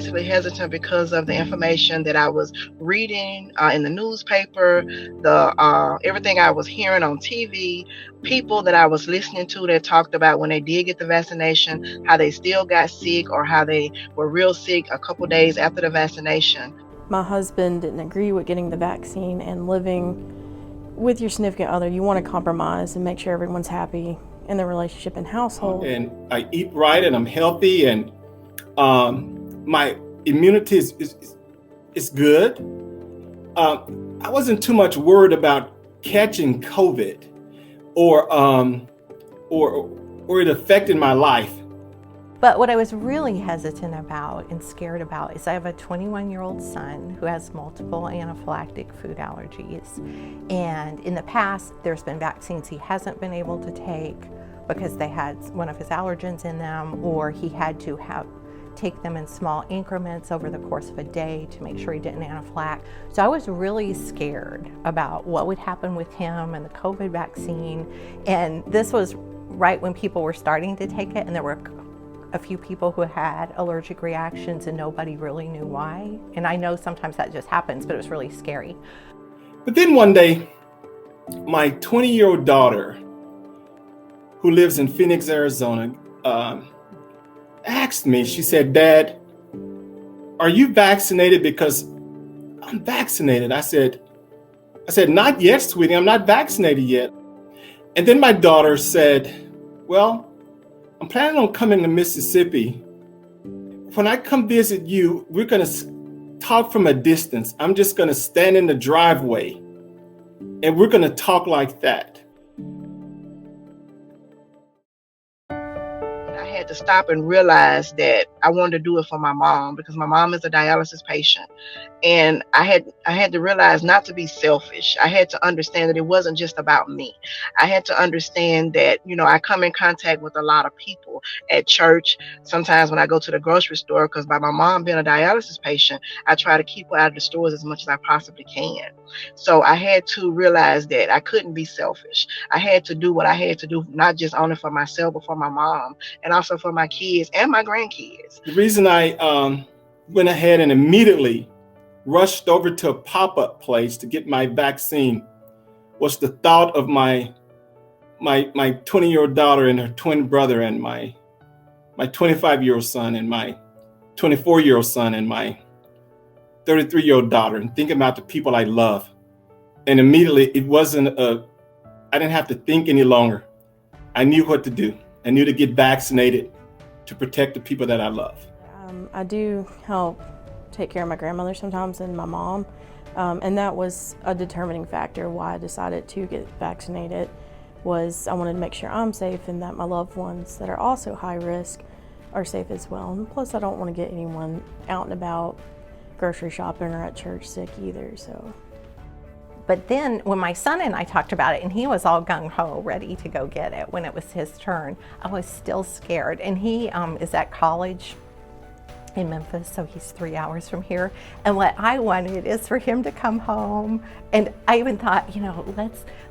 basically hesitant because of the information that I was reading in the newspaper, the everything I was hearing on TV, people that I was listening to that talked about when they did get the vaccination, how they still got sick or how they were real sick a couple days after the vaccination. My husband didn't agree with getting the vaccine, and living with your significant other, you want to compromise and make sure everyone's happy in the relationship and household. And I eat right and I'm healthy, and my immunity is good. I wasn't too much worried about catching COVID or it affecting my life. But what I was really hesitant about and scared about is I have a 21-year-old son who has multiple anaphylactic food allergies. And in the past, there's been vaccines he hasn't been able to take because they had one of his allergens in them, or he had to take them in small increments over the course of a day to make sure he didn't anaphylact. So I was really scared about what would happen with him and the COVID vaccine. And this was right when people were starting to take it, and there were a few people who had allergic reactions and nobody really knew why. And I know sometimes that just happens, but it was really scary. But then one day, my 20-year-old daughter, who lives in Phoenix, Arizona, asked me, she said, "Dad, are you vaccinated?" Because I'm vaccinated. I said, "Not yet, sweetie, I'm not vaccinated yet." And then my daughter said, "Well, I'm planning on coming to Mississippi. When I come visit you, we're going to talk from a distance. I'm just going to stand in the driveway and we're going to talk like that." I had to stop and realize that I wanted to do it for my mom because my mom is a dialysis patient. And I had to realize not to be selfish. I had to understand that it wasn't just about me. I had to understand that, I come in contact with a lot of people at church. Sometimes when I go to the grocery store, because by my mom being a dialysis patient, I try to keep her out of the stores as much as I possibly can. So I had to realize that I couldn't be selfish. I had to do what I had to do, not just only for myself, but for my mom and also for my kids and my grandkids. The reason I went ahead and immediately rushed over to a pop-up place to get my vaccine was the thought of my 20-year-old daughter and her twin brother, and my 25-year-old son and my 24-year-old son and my 33-year-old daughter, and thinking about the people I love. And immediately I didn't have to think any longer. I knew what to do. I knew to get vaccinated to protect the people that I love. I do help take care of my grandmother sometimes and my mom, and that was a determining factor why I decided to get vaccinated. Was I wanted to make sure I'm safe and that my loved ones that are also high risk are safe as well. And plus, I don't want to get anyone out and about grocery shopping or at church sick either. So. But then when my son and I talked about it, and he was all gung-ho ready to go get it when it was his turn, I was still scared. And he is at college in Memphis, so he's 3 hours from here. And what I wanted is for him to come home. And I even thought,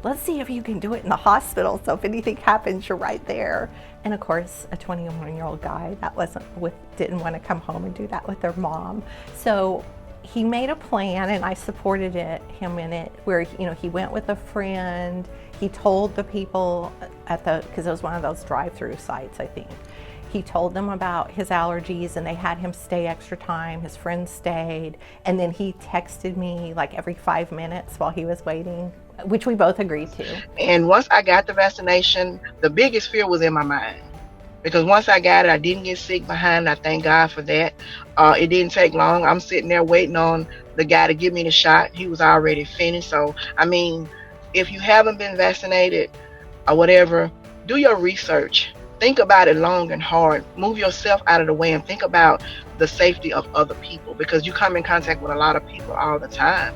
let's see if you can do it in the hospital, so if anything happens, you're right there. And of course, a 21-year-old guy didn't want to come home and do that with their mom. So he made a plan, and I supported him in it, where he went with a friend. He told the people because it was one of those drive-through sites, I think. He told them about his allergies, and they had him stay extra time. His friends stayed, and then he texted me like every 5 minutes while he was waiting, which we both agreed to. And once I got the vaccination, the biggest fear was in my mind. Because once I got it, I didn't get sick behind it. I thank God for that. It didn't take long. I'm sitting there waiting on the guy to give me the shot. He was already finished. So, if you haven't been vaccinated or whatever, do your research. Think about it long and hard. Move yourself out of the way and think about the safety of other people, because you come in contact with a lot of people all the time.